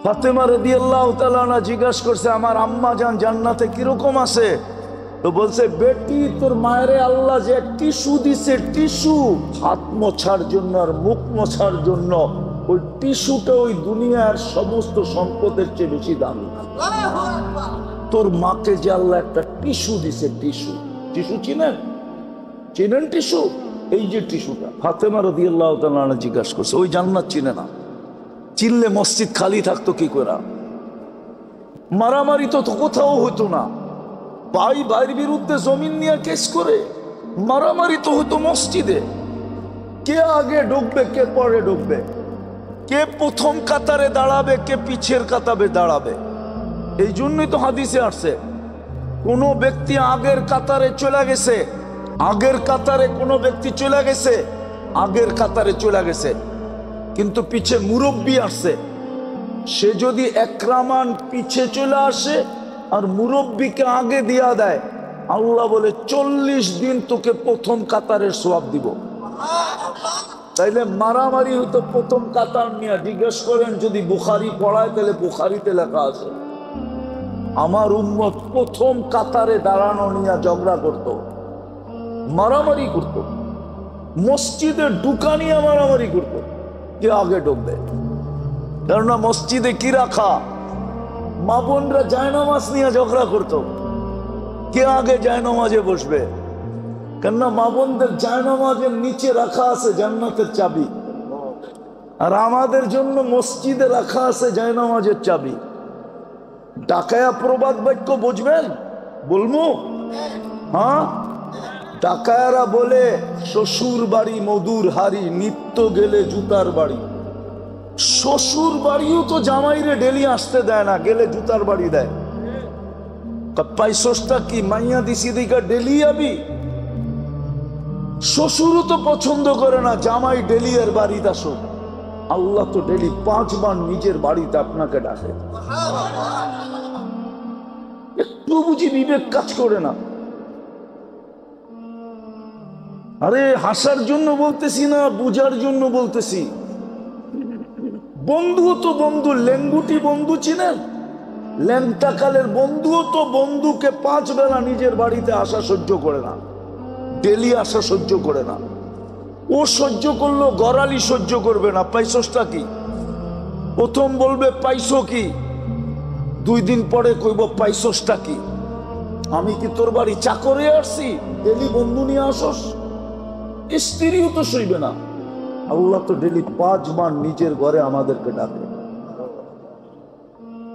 ফাতেমা রাদিয়াল্লাহু তাআলা আনহা জিজ্ঞাসা করছে, আমার আম্মা জান জান্নাতে কিরকম আছে? তো বলছে, বেটি তোর মায়েরে আল্লাহ যে টিস্যু দিছে, টিস্যু হাত মোছার জন্য আর মুখ মোছার জন্য, ওই টিস্যুটা ওই দুনিয়ার সমস্ত সম্পদের চেয়ে বেশি দামি। তোর মাকে যে আল্লাহ একটা টিস্যু দিছে, টিস্যু, টিস্যু চিনেন? চিনেন টিস্যু? এই যে টিস্যুটা। ফাতেমা রাদিয়াল্লাহু তাআলা আনহা জিজ্ঞাসা করছে, ওই জান্নাত চিনে না? চিনলে মসজিদ খালি থাকতো কি করে? মারামারি তো কোথাও হতো না। ভাই ভাইয়ের বিরুদ্ধে জমিন নিয়ে কেস করে মারামারি তো হতো মসজিদে। কে আগে ঢুকবে, কে পরে ঢুকবে, কে প্রথম কাতারে দাঁড়াবে, কে পিছের কাতারে দাঁড়াবে। এই জন্যই তো হাদিসে আসছে, কোনো ব্যক্তি আগের কাতারে চলে গেছে, আগের কাতারে কোনো ব্যক্তি চলে গেছে, আগের কাতারে চলে গেছে, কিন্তু পিছে মুরব্বী আসছে, সে যদি একরামান পিছে চলে আসে আর মুরব্বীকে আগে দিয়া দেয়, আল্লাহ বলে 40 দিন তোকে প্রথম কাতারের সওয়াব দিব। তাইলে মারামারি হতো প্রথম কাতার নিয়ে। জিজ্ঞেস করেন, যদি বুখারী পড়ায় তাহলে বুখারীতে লেখা আছে আমার উম্মত প্রথম কাতারে দাঁড়ানো নিয়ে ঝগড়া করত, মারামারি করত, মসজিদে ঢুকা নিয়ে মারামারি করত, কে আগে ঢুকবে। কেননা মসজিদে কি রাখা, মা বোনরা জায়নামাজ নিয়ে ঝগড়া করত, কে আগে জায়নামাজে বসবে। কেননা মা বোনদের জায়নামাজের নিচে রাখা আছে জান্নাতের চাবি, আর আমাদের জন্য মসজিদে রাখা আছে জায়নামাজের চাবি। ডাকায়া প্রবাদ বাক্য বুঝবেন? বলবো? হ্যাঁ, ডাকায়ারা বলে, শ্বশুর বাড়ি মধুর হাড়ি, নিত্য গেলে জুতার বাড়ি। শ্বশুর বাড়িও তো জামাইরে ডেলি আসতে দেয় না, গেলে জুতার বাড়ি দেয়। পাইসোসটা কি মাইয়া দিছি দিকা ডেলি আবি? শ্বশুরও তো পছন্দ করে না জামাই ডেলি এর বাড়িতে আসো। আল্লাহ তো ডেলি 5 বার নিজের বাড়িতে আপনাকে ডাকে। একটু বুঝি বিবেক কাজ করে না? আরে হাসার জন্য বলতেছি না, বুঝার জন্য বলতেছি। বন্ধুও তো বন্ধু, লেঙ্গুটি বন্ধু চিনেন? ল্যাংটাকালের বন্ধুও তো বন্ধুকে 5 বেলা নিজের বাড়িতে আসা সহ্য করে না, ডেলি আসা সহ্য করে না। ও সহ্য করলো, গড়ালি সহ্য করবে না। পাইসোসটা কি? প্রথম বলবে পাইসো কি, 2 দিন পরে কইব পাইসোসটা কি? আমি কি তোর বাড়ি চাকরে আসছি ডেলি বন্ধু নিয়ে আসস? স্ত্রীও তো সইবে না। আল্লাহ তো ডেলি 5 বার নিজের ঘরে আমাদেরকে ডাকে,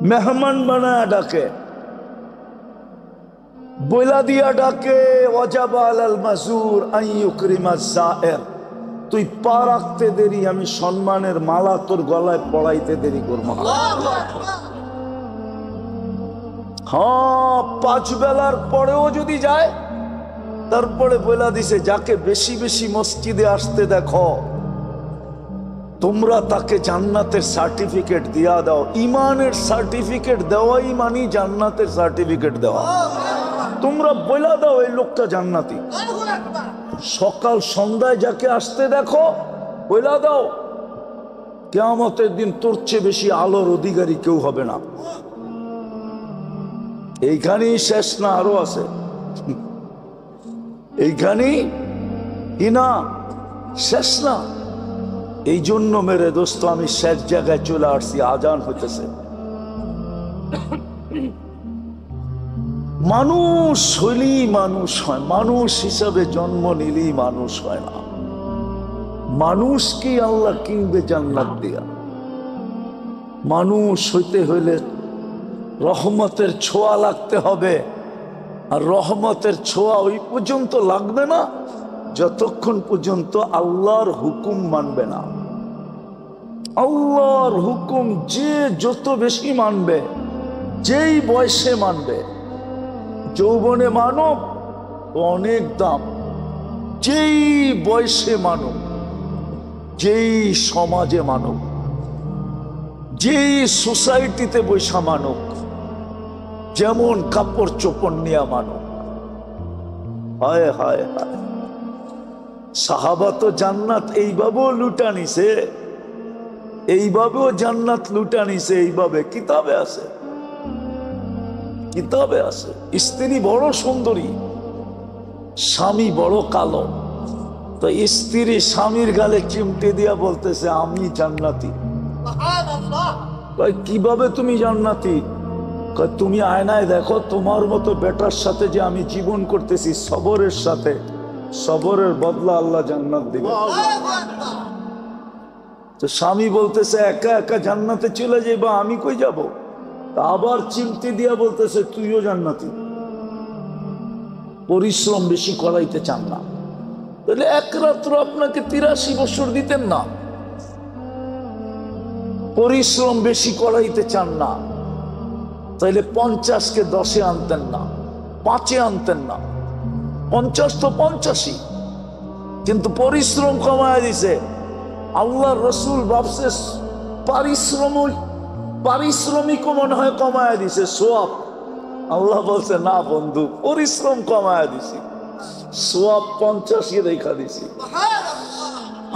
মেহমান বানায় ডাকে, বইলা দিয়া ডাকে, ওয়াজাবা আলাল মাজুর আন ইউকরিমা যায়ের। তুই পা রাখতে দেরি, আমি সম্মানের মালা তোর গলায় পড়াইতে দেরি করব। হ্যাঁ, 5 বেলার পরেও যদি যায়, তারপরে বইলা দিছে, যাকে বেশি বেশি মসজিদে আসতে দেখো তোমরা তাকে জান্নাতের সার্টিফিকেট দিয়া দাও। ইমানের সার্টিফিকেট দেওয়াই মানে জান্নাতের সার্টিফিকেট দেওয়া। তোমরা বইলা দাও এই লোকটা জান্নাতি। সকাল সন্ধ্যায় যাকে আসতে দেখো বইলা দাও, কিয়ামতের দিন তোর চেয়ে বেশি আলোর অধিকারী কেউ হবে না। এইখানেই শেষ না, আরো আছে। এইখানেই কি না, শেষ না। এই জন্য মেরে দোস্ত আমি শেষ জায়গায় চলে আসছি। আজান হইতেছে। মানুষ হইলেই মানুষ হয়, মানুষ হিসাবে জন্ম নিলেই মানুষ হয় না। মানুষ কি আল্লাহ কিনবে জান্নাত দিয়া? মানুষ হইতে হইলে রহমতের ছোঁয়া লাগতে হবে। আর রহমতের ছোঁয়া ওই পর্যন্ত লাগবে না যতক্ষণ পর্যন্ত আল্লাহর হুকুম মানবে না। আল্লাহর হুকুম যে যত বেশি মানবে, যেই বয়সে মানবে, যৌবনে মানব অনেক দাম, যেই বয়সে মানব, যেই সমাজে মানব, যেই সোসাইটিতে বৈশা মানব, যেমন কাপড় চোপড় নিয়ে মানব। হায় হায় হায়, সাহাবা তো জান্নাত এইভাবেও লুটা নিছে। এইভাবেও জান্নাত লুটা নিছে, এইভাবে কিতাবে আছে, কিতাবে আছে। স্ত্রী বড় সুন্দরী, স্বামী বড় কালো, তো স্ত্রী স্বামীর গালে চিমটে দিয়া বলতেছে আমি জান্নাতি। কিভাবে তুমি জান্নাতি? তুমি আয়নায় দেখো, তোমার মতো বেটার সাথে যে আমি জীবন করতেছি সবরের সাথে, সবরের বদলা আল্লাহ জান্নাত দিবে। তো স্বামী বলতেছে একা একা জান্নাতে চলে যাইবা, আমি কই যাব? আবার চিমটি দিয়া বলতেছে তুইও জান্নাতি। পরিশ্রম বেশি করাইতে চান না, তাহলে এক রাত্র আপনাকে 83 বছর দিতেন না। পরিশ্রম বেশি করাইতে চান না, তাইলে 50কে 10-এ আনতেন না, 5-এ আনতেন না। 50 তো 50ই, কিন্তু পরিশ্রম কমায় দিছে। আল্লাহ রসুল ভাবছে পারিশ্রমিকও মনে হয় কমায় দিছে, সোয়াব। আল্লাহ বলছে না বন্ধু, পরিশ্রম কমায় দিছি, সোয়াব 50-ই রেখা দিছি।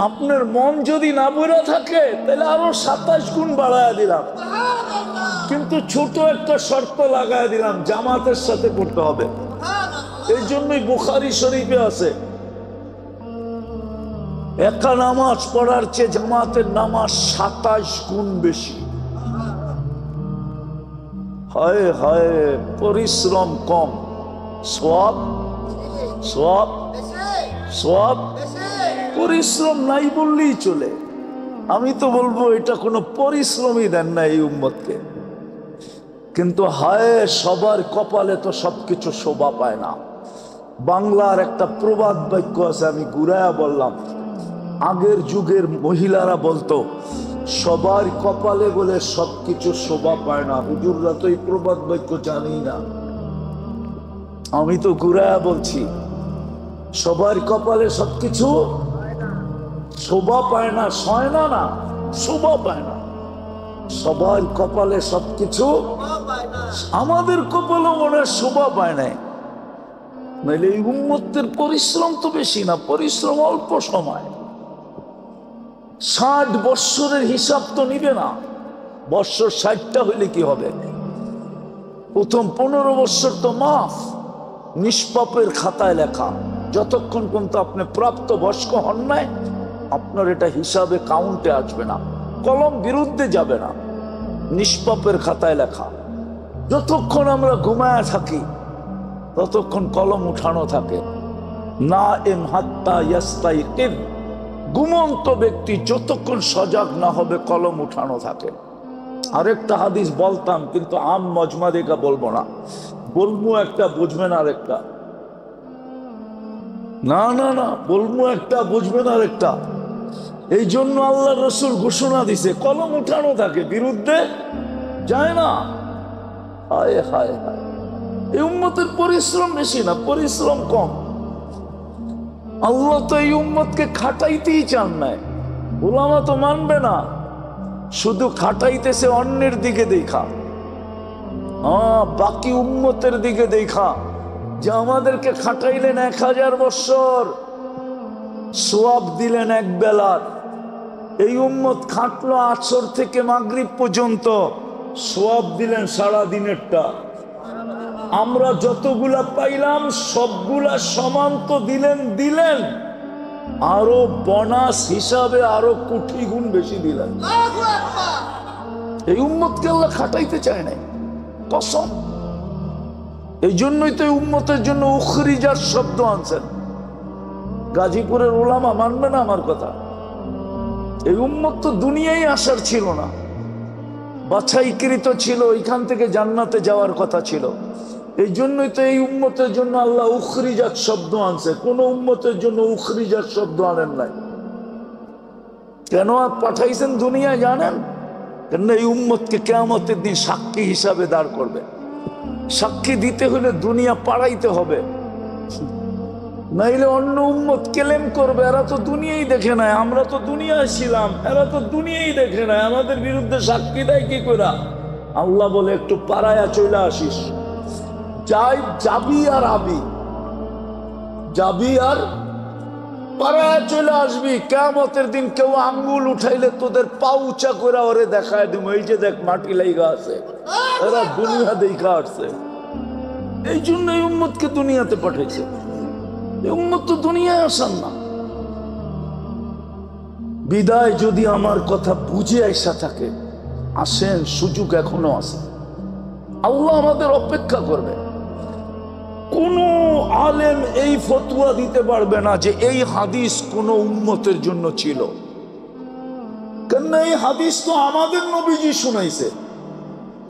আপনার মন যদি না বইরা থাকে তাহলে আরো 27 গুণ বাড়ায় দিলাম, কিন্তু ছোট একটা শর্ত লাগায় দিলাম, জামাতের সাথে পড়তে হবে। এই জন্যই বুখারী শরীফে আছে একা নামাজ পড়ার চেয়ে জামাতের নামাজ 27 গুণ বেশি। হায় হায়, পরিশ্রম কম, সওয়াব সওয়াব সওয়াব। পরিশ্রম নাই বললেই চলে। আমি তো বলবো এটা কোনো পরিশ্রমই দেন না এই উম্মতকে। কিন্তু হায়, সবার কপালে তো সবকিছু শোভা পায় না। বাংলার একটা প্রবাদ বাক্য আছে, আমি ঘুরায়া বললাম। আগের যুগের মহিলারা বলতো সবার কপালে বলে সবকিছু শোভা পায় না। হুজুররা তো এই প্রবাদ বাক্য জানি না, আমি তো ঘুরায়া বলছি সবার কপালে সবকিছু শোভা পায় না, সয় না, না শোভা পায় না। সবার কপালে সবকিছু, আমাদের কপালে মনে হয় শোভা পায় নাই। নাইলে এই উম্মতের পরিশ্রম তো বেশি না, পরিশ্রম অল্প সময়। 60 বৎসরের হিসাব তো নিবে না। বৎসর 60টা হইলে কি হবে? প্রথম 15 বৎসর তো মাফ, নিষ্পাপের খাতায় লেখা। যতক্ষণ পর্যন্ত আপনি প্রাপ্ত বয়স্ক হন নাই, আপনার এটা হিসাবে কাউন্টে আসবে না, কলম বিরুদ্ধে যাবে না, নিষ্পাপের খাতায় লেখা। যতক্ষণ আমরা ঘুমায় থাকি ততক্ষণ কলম উঠানো থাকে। না এম হাত্তা ইয়াস্তাইকিন, ঘুমন্ত ব্যক্তি যতক্ষণ সজাগ না হবে কলম উঠানো থাকে। আরেকটা হাদিস বলতাম, কিন্তু আম মজমা দেখা বলবো না, বলবো একটা বুঝবেন আরেকটা। না না না, বলবো একটা বুঝবেন আরেকটা। এই জন্য আল্লাহ রসুল ঘোষণা দিছে কলম উঠানো থাকে, বিরুদ্ধে যায় না। হায় হায় হায়, এই উম্মতের পরিশ্রম বেশি না, পরিশ্রম কম। আল্লাহ তো এই উম্মতকে খাটাইতেই চান নাই। উলামা তো মানবে না, শুধু খাটাইতেছে অন্যের দিকে দেখা, বাকি উম্মতের দিকে দেখা, যে আমাদেরকে খাটাইলেন 1000 বৎসর, সোয়াব দিলেন এক বেলার। এই উম্মত খাটলো আসর থেকে মাগরিব পর্যন্ত, সোয়াব দিলেন সারা দিনেরটা। আমরা যতগুলা পাইলাম সবগুলা সমান তো দিলেন, আরো বোনাস হিসাবে আরো কোটি গুণ বেশি দিলেন। এই উম্মতকে আল্লাহ খাটাইতে চায় নাই, কসম। এই জন্যই তো এই উম্মতের জন্য উখরিজার শব্দ আনছেন। গাজীপুরের উলামা মানবে না আমার কথা। এই উম্মত তো দুনিয়ায় আসার ছিল না, বাছাইকৃত ছিল, এখান থেকে জান্নাতে যাওয়ার কথা ছিল। এই জন্যই তো এই উম্মতের জন্য আল্লাহ উখরিজাত শব্দ আনছে। কোন উম্মতের জন্য উখরিজাত শব্দ আনেন নাই। কেন পাঠাইছেন দুনিয়ায় জানেন? কেন এই উম্মতকে কিয়ামতের দিন সাক্ষী হিসাবে দাঁড় করবে। সাক্ষী দিতে হলে দুনিয়া পাড়াইতে হবে, নাইলে অন্য উম্মত কেলেম করবে এরা তো দুনিয়াই দেখে নাই, আমরা তো দুনিয়ায় ছিলাম, এরা তো দুনিয়াই দেখে নাই, আমাদের বিরুদ্ধে সাক্ষী দেয় কি করে? আল্লাহ বলে একটু পাড়ায়া চলে আসিস, যাবি আর আবি, যাবি আর পাড়ায় চলে আসবি, কিয়ামতের দিন কেউ আঙ্গুল উঠাইলে তোদের পা উঁচা করে ওরে দেখায় দিব, এই যে দেখ মাটি লাইগা আছে, এরা দুনিয়া দেখা আসছে। এই জন্য এই উম্মতকে দুনিয়াতে পাঠাইছে। এই উম্মত তো দুনিয়ায় আসান না। বিদায় যদি আমার কথা বুঝে আইসা থাকে, আসেন, সুযোগ এখনো আছে। আল্লাহ আমাদের অপেক্ষা করবে। কোন আলেম এই ফতোয়া দিতে পারবে না যে এই হাদিস কোন উম্মতের জন্য ছিল, কেন এই হাদিস তো আমাদের নবীজি শুনাইছে।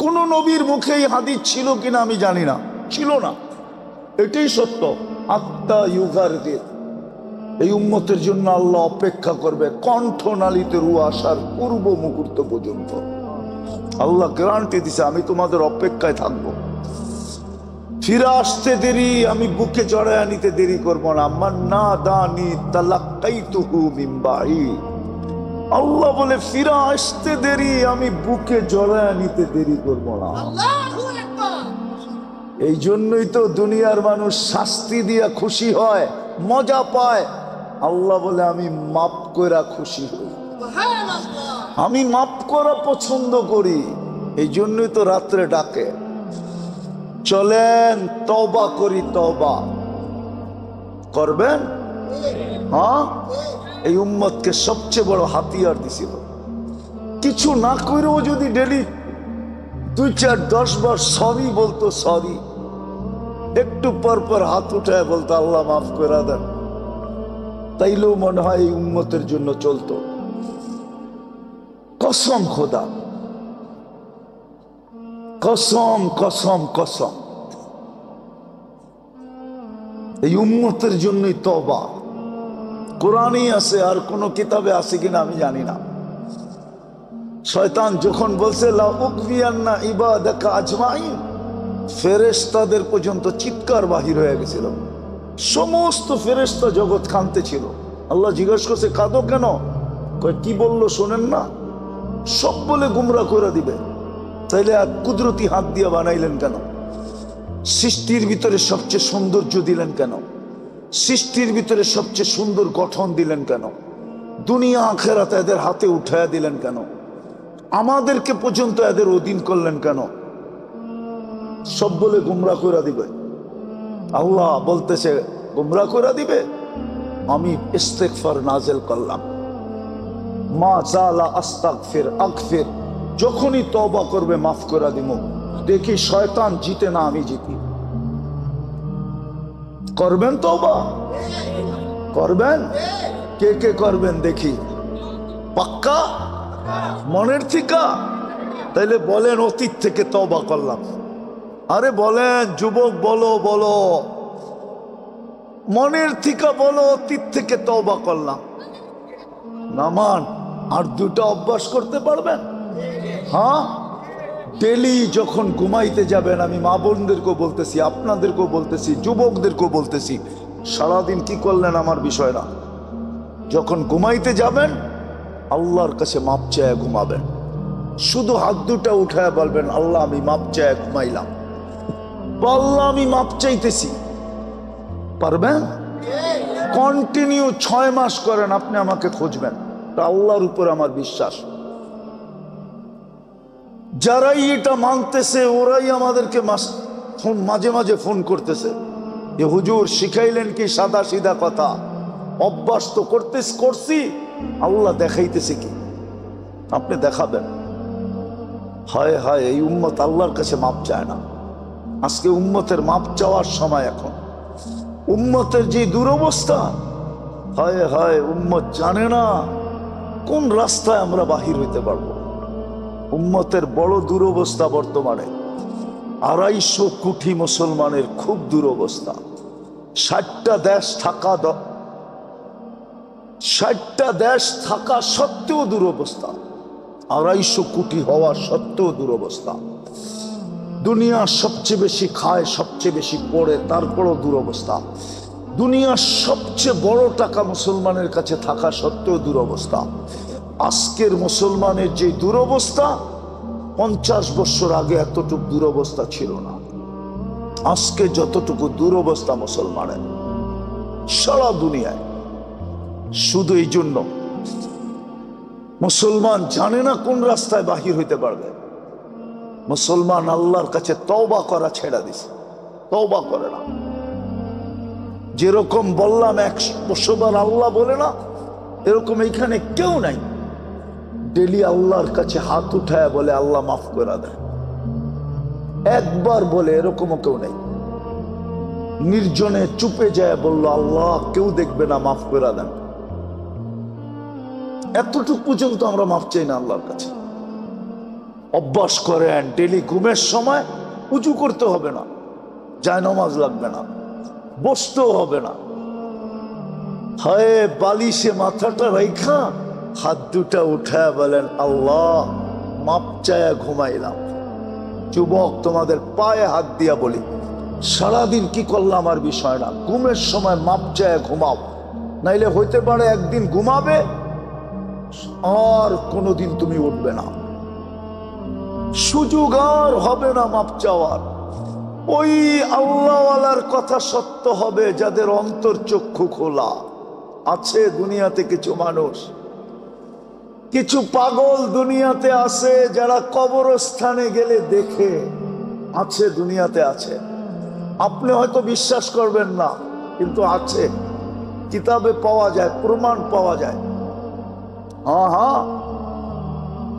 কোন নবীর মুখে এই হাদিস ছিল কিনা আমি জানি না, ছিল না, এটাই সত্য। আত্মা ইউগারদের এই উম্মতের জন্য আল্লাহ অপেক্ষা করবে কণ্ঠনালীতে রু আসার পূর্ব মুহূর্ত পর্যন্ত। আল্লাহ গ্যারান্টি দিছে, আমি তোমাদের অপেক্ষায় থাকবো। ফিরে আসতে দেরি, আমি বুকে জড়ায় নিতে দেরি করব না। মান্না দানি তালাক্কাইতুহু মিন বাঈদ। আল্লাহ বলে ফিরে আসতে দেরি, আমি বুকে জড়ায় নিতে দেরি করব না। আল্লাহু আকবার। এই জন্যই তো দুনিয়ার মানুষ শাস্তি দিয়া খুশি হয়, মজা পায়। আল্লাহ বলে আমি মাফ কইরা খুশি হই, আমি মাফ করা পছন্দ করি। এই জন্যই তো রাত্রে ডাকে, চলেন তওবা করি। তওবা করবেন? হ্যাঁ, এই উম্মতকে সবচেয়ে বড় হাতিয়ার দিছিল। কিছু না করেও যদি ডেলি 2, 4, 10 বার সরি বলতো, সরি, একটু পর পর হাত উঠায় বলতো আল্লাহ মাফ করে দেন, তাইলেও মনে হয় এই উম্মতের জন্য চলতো। কসম খোদা, কসম কসম কসম, এই উম্মতের জন্যই তওবা। কোরআনই আছে, আর কোন কিতাবে আছে কিনা আমি জানি না। শয়তান যখন বলছে লা উকফিয়ান্না ইবাদাকা আজমাইন, ফেরেশতাদের পর্যন্ত চিৎকার বাহির হয়ে গেছিল। সমস্ত ফেরেশতা জগৎ কাঁদতে ছিল। আল্লাহ জিজ্ঞাসা করছে কাঁদো কেন? কয় কি বললো শোনেন না? সব বলে গুমরা করে দিবে। তাইলে আর কুদরতি হাত দিয়ে বানাইলেন কেন? সৃষ্টির ভিতরে সবচেয়ে সৌন্দর্য দিলেন কেন? সৃষ্টির ভিতরে সবচেয়ে সুন্দর গঠন দিলেন কেন? দুনিয়া আখেরাত এদের হাতে উঠায়া দিলেন কেন? আমাদেরকে পর্যন্ত এদের অধীন করলেন কেন? সব বলে গুমরা করে দিবে। আল্লাহ বলতেছে গুমরা করে দিবে, আমি ইস্তেগফার নাজিল করলাম। মা জালা আস্তাগফির আগফির, যখনই তওবা করবে মাফ করে দিব। দেখি শয়তান জিতে না আমি জিতি। করবেন তওবা? করবেন? কে কে করবেন দেখি? পাক্কা মনের থেকে? তাইলে বলেন অতীত থেকে তওবা করলাম। আরে বলেন যুবক, বলো বলো, মনের থেকে বলো অতীত থেকে তওবা করলাম। নামান আর 2টা অভ্যাস করতে পারবেন? হ্যাঁ, ডেলি যখন ঘুমাইতে যাবেন, আমি মা বোনদেরকেও বলতেছি, আপনাদেরকেও বলতেছি, যুবকদেরকেও বলতেছি, সারাদিন কি করলেন আমার বিষয় না। যখন ঘুমাইতে যাবেন আল্লাহর কাছে মাপ চায় ঘুমাবেন। শুধু হাত 2টা উঠায় বলবেন আল্লাহ আমি মাপ চায় ঘুমাইলাম, আল্লাহ আমি মাপ চাইতেছি। পারবেন? কন্টিনিউ 6 মাস করেন, আপনি আমাকে খুঁজবেন। আল্লাহর উপর আমার বিশ্বাস। যারাই এটা মানতেছে ওরাই আমাদেরকে মাঝে মাঝে ফোন করতেছে যে হুজুর শিখাইলেন কি সাদা সিধা কথা, অভ্যাস তো করছি, আল্লাহ দেখাইতেছে কি? আপনি দেখাবেন। হায় হায়, এই উম্মত আল্লাহর কাছে মাপ চায় না। আজকে উম্মতের মাপ চাওয়ার সময়। এখন উম্মতের যে দুরবস্থা, হায় হায়, উম্মত জানে না কোন রাস্তায় আমরা বাহির হইতে পারবো। উম্মতের বড় দুরবস্থা বর্তমানে। 250 কোটি মুসলমানের খুব দুরবস্থা। 60টা দেশ থাকা সত্ত্বেও দুরবস্থা। 250 কোটি হওয়া সত্ত্বেও দুরবস্থা। দুনিয়া সবচেয়ে বেশি খায়, সবচেয়ে বেশি পড়ে, তারপরও দুরবস্থা। দুনিয়ার সবচেয়ে বড় টাকা মুসলমানের কাছে থাকা সত্ত্বেও দুরবস্থা। আজকের মুসলমানের যে দুরবস্থা, 50 বছর আগে এতটুকু দুরবস্থা ছিল না। আজকে যতটুকু দুরবস্থা মুসলমানের সারা দুনিয়ায়, শুধু এই জন্য মুসলমান জানে না কোন রাস্তায় বাহির হইতে পারবে। মুসলমান আল্লাহর কাছে তওবা করা ছেড়ে দিছে, তওবা করে না। যেরকম বললাম 100 বার আল্লাহ বলে না, এরকম এইখানে কেউ নাই ডেলি আল্লাহর কাছে হাত উঠায় বলে আল্লাহ মাফ করে দেয়। একবার বলে এরকমও কেউ নেই। নির্জনে চুপে যায় বলল আল্লাহ কেউ দেখবে না, মাফ করে দেন। এতটুকু পর্যন্ত আমরা মাফ চাই না আল্লাহর কাছে। অভ্যাস করেন ডেলি ঘুমের সময় উঁচু করতে হবে না, যায় নামাজ লাগবে না, বসতেও হবে না, হয় বালিশে মাথাটা রেখা হাত দুটা উঠায় বলেন আল্লাহ মাপ চায়া ঘুমাইলাম। যুবক তোমাদের পায়ে হাত দিয়া বলি, সারাদিন কি করলাম আর বিষয় না, ঘুমের সময় মাপ চায়া ঘুমাও, নাইলে হইতে পারে একদিন ঘুমাবে আর কোনোদিন তুমি উঠবে না, সুযোগ আর হবে না মাপ চাওয়ার। ওই আল্লাহওয়ালার কথা সত্য হবে যাদের অন্তর চক্ষু খোলা। আছে দুনিয়াতে কিছু মানুষ, কিছু পাগল দুনিয়াতে আছে যারা কবরস্থানে গেলে দেখে, আছে দুনিয়াতে আছে। আপনি হয়তো বিশ্বাস করবেন না, কিন্তু আছে, কিতাবে পাওয়া যায়, প্রমাণ পাওয়া যায়। হ্যাঁ,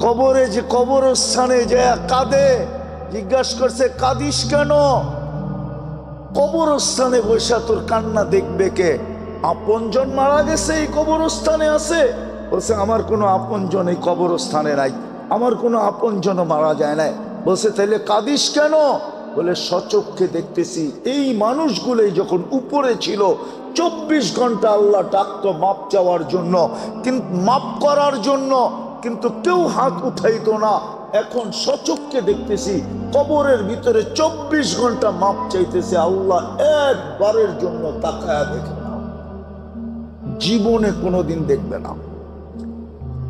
কবরে যে কবরস্থানে যে কাঁদে, জিজ্ঞাসা করছে কাঁদিস কেন? কবরস্থানে বসে তোর কান্না দেখবে কে? আপনজন মারা গেছে এই কবরস্থানে আছে। বলছে আমার কোনো আপনজন এই কবরস্থানে নাই, আমার কোনো আপনজন মারা যায় নাই। বলছে তাইলে কাঁদিস কেন? বলে সচক্ষে দেখতেছি এই মানুষগুলোই যখন উপরে ছিল 24 ঘন্টা আল্লাহ ডাকতো মাপ চাওয়ার জন্য, কিন্তু মাপ করার জন্য, কিন্তু কেউ হাত উঠাইতো না। এখন সচক্ষে দেখতেছি কবরের ভিতরে 24 ঘন্টা মাপ চাইতেছে, আল্লাহ একবারের জন্য তাকায়া দেখে না, জীবনে কোনোদিন দেখবে না।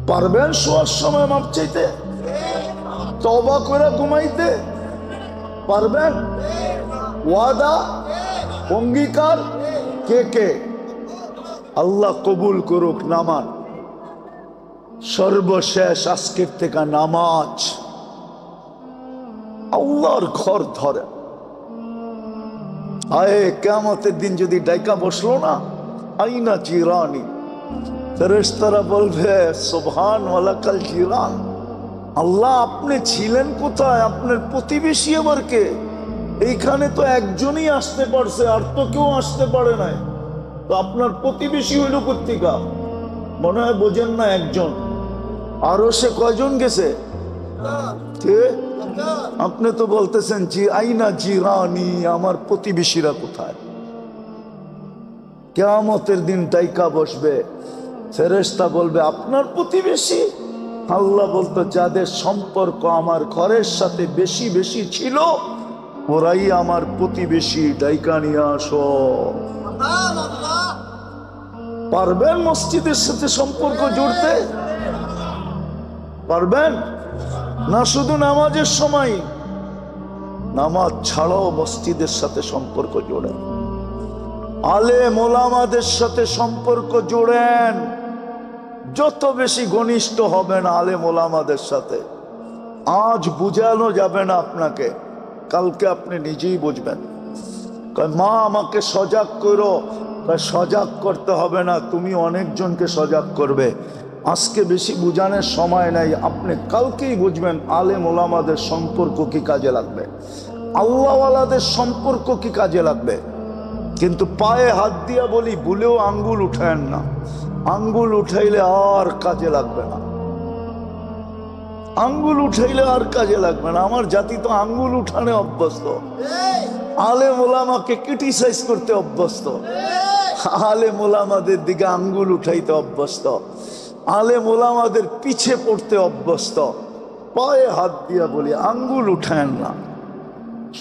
পারবেন শোয়ার সময় মাপ চাইতে, তওবা করে ঘুমাইতে পারবেন? ওয়াদা অঙ্গীকার কে কে? আল্লাহ কবুল করুক। নামাজ সর্বশেষ আজকের থেকে নামাজ, আল্লাহর ঘর ধরে। আয়ে কিয়ামতের দিন যদি ডাইকা বসলো না, আইনা জিরানি, ফেরেশতারা বলবে সুবহান ওয়ালাকাল জিরান। আল্লাহ আপনি ছিলেন কোথায়? আপনার প্রতিবেশী আবার কে? এইখানে তো একজনই আসতে পারছে, আর তো কেউ আসতে পারে নাই, তো আপনার প্রতিবেশী হইল কোত্থেকা? মনে হয় বোঝেন না একজন, আরো সে কয়জন গেছে? কে? আপনি তো বলতেছেন জি আইনা জিরানি, আমার প্রতিবেশীরা কোথায়? কিয়ামতের দিন ডাইকা বসবে, ফেরেশতা বলবে আপনার প্রতিবেশী। আল্লাহ বলতো যাদের সম্পর্ক আমার ঘরের সাথে বেশি বেশি ছিল ওরাই আমার প্রতিবেশী, ডাইকা নিয়ে আসো। পারবেন মসজিদের সাথে সম্পর্ক জুড়তে? পারবেন না? শুধু নামাজের সময়, নামাজ ছাড়াও মসজিদের সাথে সম্পর্ক জোড়েন, আলেম ওলামাদের সাথে সম্পর্ক জোড়েন। যত বেশি ঘনিষ্ঠ হবেন আলেম ওলামাদের সাথে, আজ বুঝানো যাবে না আপনাকে, কালকে আপনি নিজেই বুঝবেন। মা আমাকে সজাগ করো, সজাগ করতে হবে না, তুমি অনেকজনকে সজাগ করবে। আজকে বেশি বুঝানোর সময় নাই, আপনি কালকেই বুঝবেন আলেম ওলামাদের সম্পর্ক কি কাজে লাগবে, আল্লাহওয়ালাদের সম্পর্ক কি কাজে লাগবে। কিন্তু পায়ে হাত দিয়া বলি, ভুলেও আঙ্গুল উঠায়েন না, আঙ্গুল উঠাইলে আর কাজে লাগবে না, আঙ্গুল উঠাইলে আর কাজে লাগবে না। আমার জাতি তো আঙ্গুল উঠানে অভ্যস্ত, আলেম ওলামাকে ক্রিটিসাইজ করতে অভ্যস্ত, আলেম ওলামাদের দিকে আঙ্গুল উঠাইতে অভ্যস্ত, আলেম ওলামাদের পিছে পড়তে অভ্যস্ত। পায়ে হাত দিয়া বলি আঙ্গুল উঠায়েন না,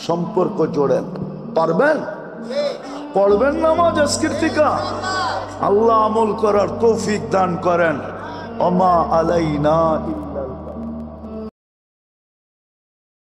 সম্পর্ক জোড়েন। পারবেন? পড়বেন নামাজ আজকের থেকে? আল্লাহ আমল করার তৌফিক দান করেন। ওমা আলাইনা